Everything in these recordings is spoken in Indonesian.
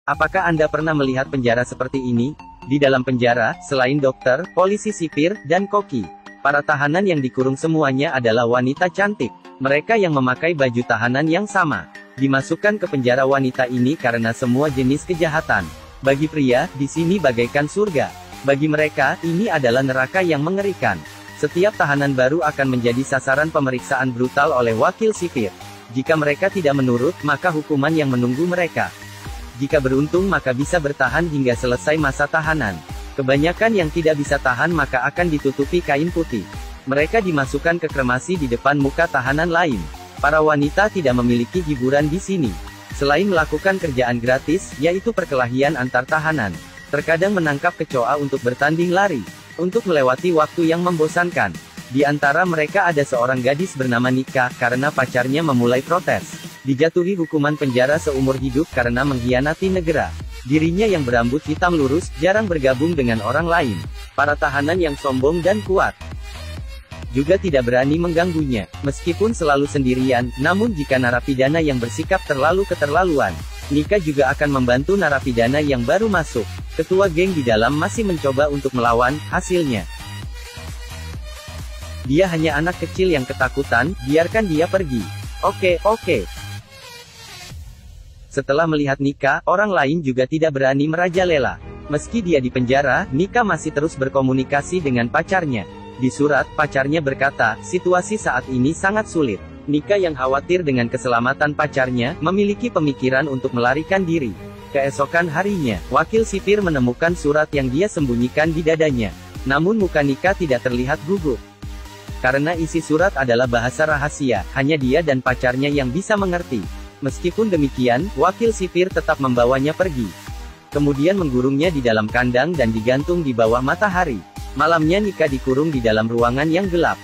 Apakah Anda pernah melihat penjara seperti ini? Di dalam penjara, selain dokter, polisi sipir, dan koki, para tahanan yang dikurung semuanya adalah wanita cantik. Mereka yang memakai baju tahanan yang sama, dimasukkan ke penjara wanita ini karena semua jenis kejahatan. Bagi pria, di sini bagaikan surga. Bagi mereka, ini adalah neraka yang mengerikan. Setiap tahanan baru akan menjadi sasaran pemeriksaan brutal oleh wakil sipir. Jika mereka tidak menurut, maka hukuman yang menunggu mereka. Jika beruntung maka bisa bertahan hingga selesai masa tahanan. Kebanyakan yang tidak bisa tahan maka akan ditutupi kain putih. Mereka dimasukkan ke kremasi di depan muka tahanan lain. Para wanita tidak memiliki hiburan di sini. Selain melakukan kerjaan gratis, yaitu perkelahian antar tahanan, terkadang menangkap kecoa untuk bertanding lari, untuk melewati waktu yang membosankan. Di antara mereka ada seorang gadis bernama Nika, karena pacarnya memulai protes. Dijatuhi hukuman penjara seumur hidup karena mengkhianati negara. Dirinya yang berambut hitam lurus, jarang bergabung dengan orang lain. Para tahanan yang sombong dan kuat juga tidak berani mengganggunya. Meskipun selalu sendirian, namun jika narapidana yang bersikap terlalu keterlaluan, Nika juga akan membantu narapidana yang baru masuk. Ketua geng di dalam masih mencoba untuk melawan, hasilnya dia hanya anak kecil yang ketakutan, biarkan dia pergi. Oke. Setelah melihat Nika, orang lain juga tidak berani merajalela. Meski dia di penjara, Nika masih terus berkomunikasi dengan pacarnya. Di surat, pacarnya berkata, situasi saat ini sangat sulit. Nika yang khawatir dengan keselamatan pacarnya, memiliki pemikiran untuk melarikan diri. Keesokan harinya, wakil sipir menemukan surat yang dia sembunyikan di dadanya. Namun muka Nika tidak terlihat gugup. Karena isi surat adalah bahasa rahasia, hanya dia dan pacarnya yang bisa mengerti. Meskipun demikian, wakil sipir tetap membawanya pergi. Kemudian menggurungnya di dalam kandang dan digantung di bawah matahari. Malamnya Nika dikurung di dalam ruangan yang gelap.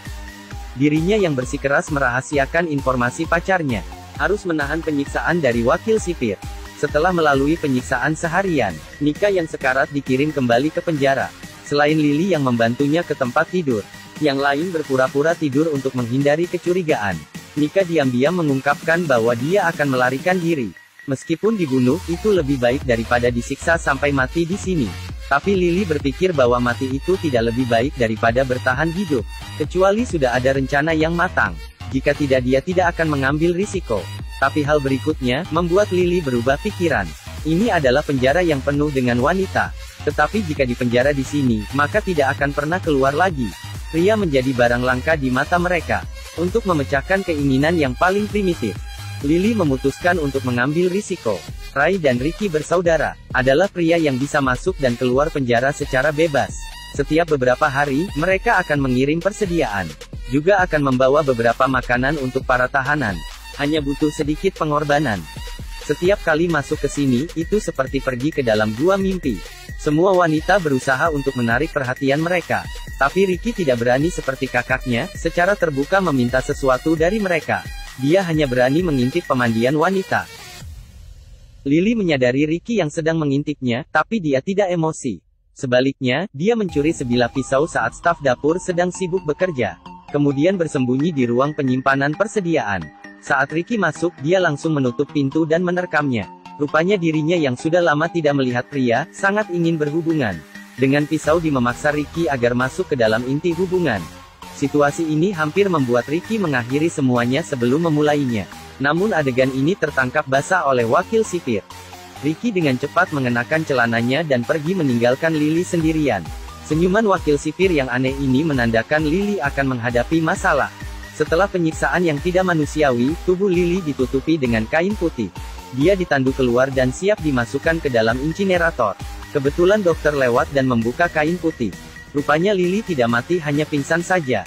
Dirinya yang bersikeras merahasiakan informasi pacarnya, harus menahan penyiksaan dari wakil sipir. Setelah melalui penyiksaan seharian, Nika yang sekarat dikirim kembali ke penjara. Selain Lily yang membantunya ke tempat tidur, yang lain berpura-pura tidur untuk menghindari kecurigaan. Nika diam-diam mengungkapkan bahwa dia akan melarikan diri. Meskipun dibunuh, itu lebih baik daripada disiksa sampai mati di sini. Tapi Lily berpikir bahwa mati itu tidak lebih baik daripada bertahan hidup. Kecuali sudah ada rencana yang matang. Jika tidak dia tidak akan mengambil risiko. Tapi hal berikutnya, membuat Lily berubah pikiran. Ini adalah penjara yang penuh dengan wanita. Tetapi jika dipenjara di sini, maka tidak akan pernah keluar lagi. Pria menjadi barang langka di mata mereka. Untuk memecahkan keinginan yang paling primitif, Lily memutuskan untuk mengambil risiko. Ray dan Ricky bersaudara, adalah pria yang bisa masuk dan keluar penjara secara bebas. Setiap beberapa hari, mereka akan mengirim persediaan. Juga akan membawa beberapa makanan untuk para tahanan. Hanya butuh sedikit pengorbanan. Setiap kali masuk ke sini, itu seperti pergi ke dalam gua mimpi. Semua wanita berusaha untuk menarik perhatian mereka. Tapi Ricky tidak berani seperti kakaknya, secara terbuka meminta sesuatu dari mereka. Dia hanya berani mengintip pemandian wanita. Lily menyadari Ricky yang sedang mengintipnya, tapi dia tidak emosi. Sebaliknya, dia mencuri sebilah pisau saat staf dapur sedang sibuk bekerja. Kemudian bersembunyi di ruang penyimpanan persediaan. Saat Ricky masuk, dia langsung menutup pintu dan menerkamnya. Rupanya dirinya yang sudah lama tidak melihat pria, sangat ingin berhubungan. Dengan pisau dia memaksa Ricky agar masuk ke dalam inti hubungan. Situasi ini hampir membuat Ricky mengakhiri semuanya sebelum memulainya. Namun adegan ini tertangkap basah oleh wakil sipir. Ricky dengan cepat mengenakan celananya dan pergi meninggalkan Lily sendirian. Senyuman wakil sipir yang aneh ini menandakan Lily akan menghadapi masalah. Setelah penyiksaan yang tidak manusiawi, tubuh Lily ditutupi dengan kain putih. Dia ditandu keluar dan siap dimasukkan ke dalam insinerator. Kebetulan dokter lewat dan membuka kain putih. Rupanya Lily tidak mati, hanya pingsan saja.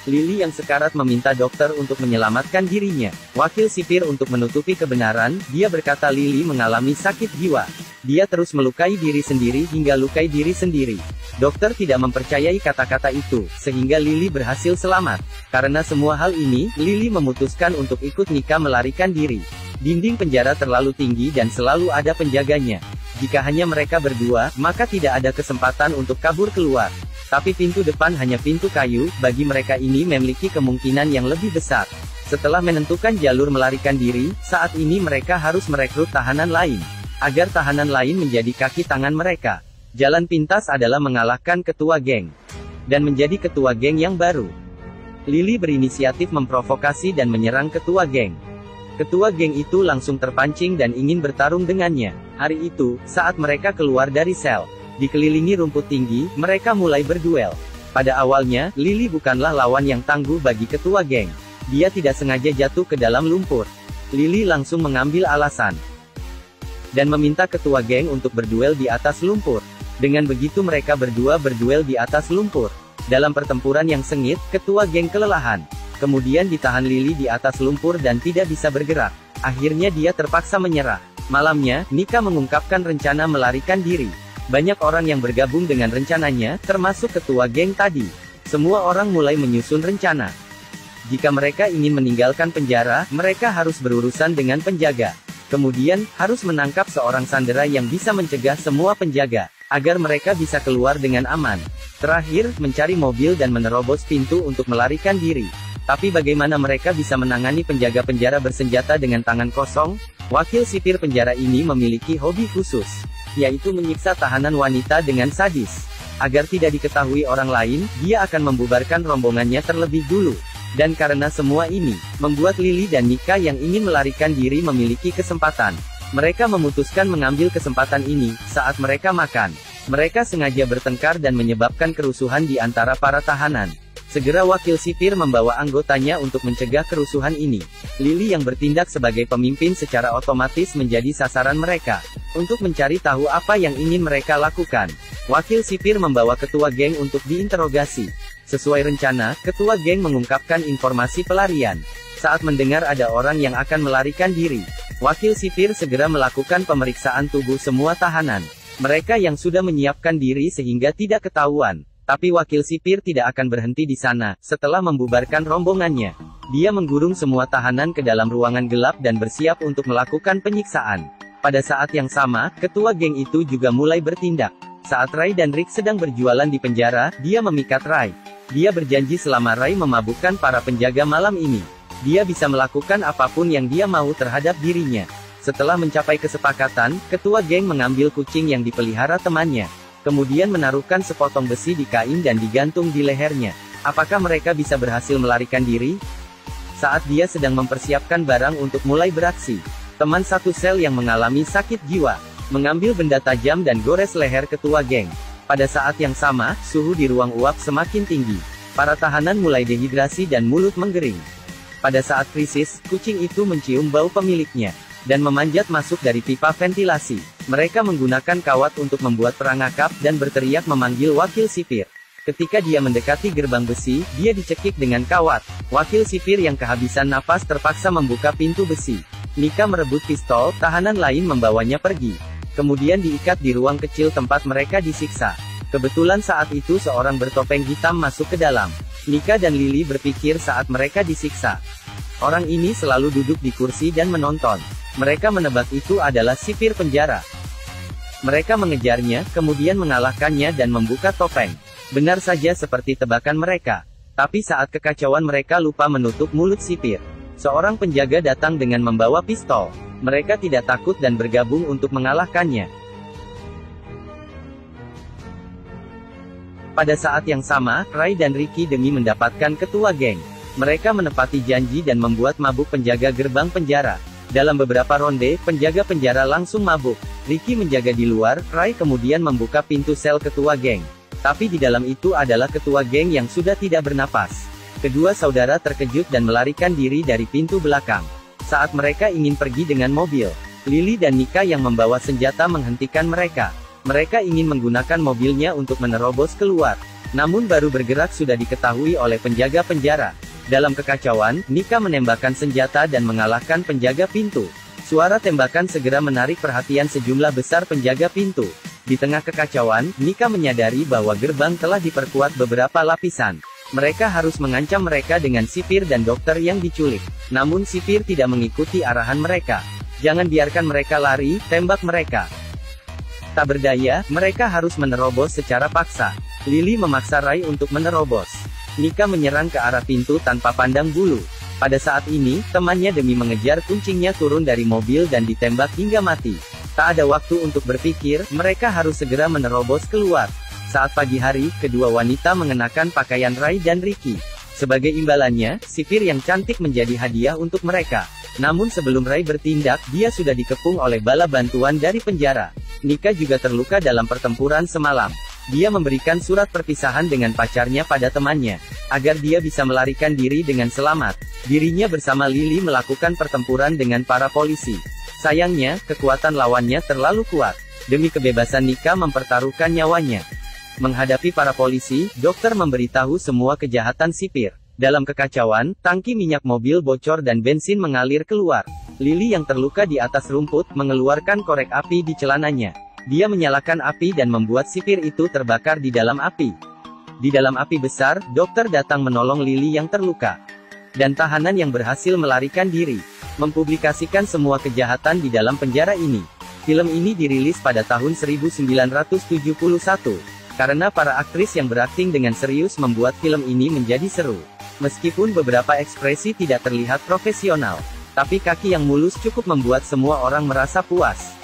Lily yang sekarat meminta dokter untuk menyelamatkan dirinya. Wakil sipir untuk menutupi kebenaran, dia berkata Lily mengalami sakit jiwa. Dia terus melukai diri sendiri hingga lukai diri sendiri. Dokter tidak mempercayai kata-kata itu, sehingga Lily berhasil selamat. Karena semua hal ini, Lily memutuskan untuk ikut Nika melarikan diri. Dinding penjara terlalu tinggi dan selalu ada penjaganya. Jika hanya mereka berdua, maka tidak ada kesempatan untuk kabur keluar. Tapi pintu depan hanya pintu kayu, bagi mereka ini memiliki kemungkinan yang lebih besar. Setelah menentukan jalur melarikan diri, saat ini mereka harus merekrut tahanan lain. agar tahanan lain menjadi kaki tangan mereka. Jalan pintas adalah mengalahkan ketua geng dan menjadi ketua geng yang baru. Lily berinisiatif memprovokasi dan menyerang ketua geng. Ketua geng itu langsung terpancing dan ingin bertarung dengannya. Hari itu, saat mereka keluar dari sel, dikelilingi rumput tinggi, mereka mulai berduel. Pada awalnya, Lily bukanlah lawan yang tangguh bagi ketua geng. Dia tidak sengaja jatuh ke dalam lumpur. Lily langsung mengambil alasan dan meminta ketua geng untuk berduel di atas lumpur. Dengan begitu mereka berdua berduel di atas lumpur. Dalam pertempuran yang sengit, ketua geng kelelahan. Kemudian ditahan Lily di atas lumpur dan tidak bisa bergerak. Akhirnya dia terpaksa menyerah. Malamnya, Nika mengungkapkan rencana melarikan diri. Banyak orang yang bergabung dengan rencananya, termasuk ketua geng tadi. Semua orang mulai menyusun rencana. Jika mereka ingin meninggalkan penjara, mereka harus berurusan dengan penjaga. Kemudian, harus menangkap seorang sandera yang bisa mencegah semua penjaga, agar mereka bisa keluar dengan aman. Terakhir, mencari mobil dan menerobos pintu untuk melarikan diri. Tapi bagaimana mereka bisa menangani penjaga penjara bersenjata dengan tangan kosong? Wakil sipir penjara ini memiliki hobi khusus, yaitu menyiksa tahanan wanita dengan sadis. Agar tidak diketahui orang lain, dia akan membubarkan rombongannya terlebih dulu. Dan karena semua ini, membuat Lily dan Nika yang ingin melarikan diri memiliki kesempatan. Mereka memutuskan mengambil kesempatan ini, saat mereka makan. Mereka sengaja bertengkar dan menyebabkan kerusuhan di antara para tahanan. Segera wakil sipir membawa anggotanya untuk mencegah kerusuhan ini. Lily yang bertindak sebagai pemimpin secara otomatis menjadi sasaran mereka. Untuk mencari tahu apa yang ingin mereka lakukan, wakil sipir membawa ketua geng untuk diinterogasi. Sesuai rencana, ketua geng mengungkapkan informasi pelarian. Saat mendengar ada orang yang akan melarikan diri, wakil sipir segera melakukan pemeriksaan tubuh semua tahanan. Mereka yang sudah menyiapkan diri sehingga tidak ketahuan. Tapi wakil sipir tidak akan berhenti di sana. Setelah membubarkan rombongannya, dia menggurung semua tahanan ke dalam ruangan gelap dan bersiap untuk melakukan penyiksaan. Pada saat yang sama, ketua geng itu juga mulai bertindak. Saat Ray dan Rick sedang berjualan di penjara, dia memikat Ray. Dia berjanji selama Ray memabukkan para penjaga malam ini, dia bisa melakukan apapun yang dia mau terhadap dirinya. Setelah mencapai kesepakatan, ketua geng mengambil kucing yang dipelihara temannya. Kemudian menaruhkan sepotong besi di kain dan digantung di lehernya. Apakah mereka bisa berhasil melarikan diri? Saat dia sedang mempersiapkan barang untuk mulai beraksi, teman satu sel yang mengalami sakit jiwa, mengambil benda tajam dan gores leher ketua geng. Pada saat yang sama, suhu di ruang uap semakin tinggi. Para tahanan mulai dehidrasi dan mulut menggering. Pada saat krisis, kucing itu mencium bau pemiliknya dan memanjat masuk dari pipa ventilasi. Mereka menggunakan kawat untuk membuat perangkap dan berteriak memanggil wakil sipir. Ketika dia mendekati gerbang besi, dia dicekik dengan kawat. Wakil sipir yang kehabisan napas terpaksa membuka pintu besi. Nika merebut pistol, tahanan lain membawanya pergi. Kemudian diikat di ruang kecil tempat mereka disiksa. Kebetulan saat itu seorang bertopeng hitam masuk ke dalam. Nika dan Lily berpikir saat mereka disiksa, orang ini selalu duduk di kursi dan menonton. Mereka menebak itu adalah sipir penjara. Mereka mengejarnya, kemudian mengalahkannya dan membuka topeng. Benar saja seperti tebakan mereka. Tapi saat kekacauan mereka lupa menutup mulut sipir. Seorang penjaga datang dengan membawa pistol. Mereka tidak takut dan bergabung untuk mengalahkannya. Pada saat yang sama, Ray dan Ricky demi mendapatkan ketua geng. Mereka menepati janji dan membuat mabuk penjaga gerbang penjara. Dalam beberapa ronde, penjaga penjara langsung mabuk. Ricky menjaga di luar, Ray kemudian membuka pintu sel ketua geng. Tapi di dalam itu adalah ketua geng yang sudah tidak bernapas. Kedua saudara terkejut dan melarikan diri dari pintu belakang. Saat mereka ingin pergi dengan mobil, Lily dan Nika yang membawa senjata menghentikan mereka. Mereka ingin menggunakan mobilnya untuk menerobos keluar. Namun baru bergerak sudah diketahui oleh penjaga penjara. Dalam kekacauan, Nika menembakkan senjata dan mengalahkan penjaga pintu. Suara tembakan segera menarik perhatian sejumlah besar penjaga pintu. Di tengah kekacauan, Nika menyadari bahwa gerbang telah diperkuat beberapa lapisan. Mereka harus mengancam mereka dengan sipir dan dokter yang diculik. Namun sipir tidak mengikuti arahan mereka. Jangan biarkan mereka lari, tembak mereka. Tak berdaya, mereka harus menerobos secara paksa. Lily memaksa Ray untuk menerobos. Nika menyerang ke arah pintu tanpa pandang bulu. Pada saat ini, temannya demi mengejar kucingnya turun dari mobil dan ditembak hingga mati. Tak ada waktu untuk berpikir, mereka harus segera menerobos keluar. Saat pagi hari, kedua wanita mengenakan pakaian Rai dan Ricky. Sebagai imbalannya, sipir yang cantik menjadi hadiah untuk mereka. Namun sebelum Rai bertindak, dia sudah dikepung oleh bala bantuan dari penjara. Nika juga terluka dalam pertempuran semalam. Dia memberikan surat perpisahan dengan pacarnya pada temannya, agar dia bisa melarikan diri dengan selamat. Dirinya bersama Lily melakukan pertempuran dengan para polisi. Sayangnya, kekuatan lawannya terlalu kuat. Demi kebebasan Nika mempertaruhkan nyawanya. Menghadapi para polisi, dokter memberitahu semua kejahatan sipir. Dalam kekacauan, tangki minyak mobil bocor dan bensin mengalir keluar. Lily yang terluka di atas rumput, mengeluarkan korek api di celananya. Dia menyalakan api dan membuat sipir itu terbakar di dalam api. Di dalam api besar, dokter datang menolong Lily yang terluka. Dan tahanan yang berhasil melarikan diri. Mempublikasikan semua kejahatan di dalam penjara ini. Film ini dirilis pada tahun 1971. Karena para aktris yang berakting dengan serius membuat film ini menjadi seru. Meskipun beberapa ekspresi tidak terlihat profesional, tapi kaki yang mulus cukup membuat semua orang merasa puas.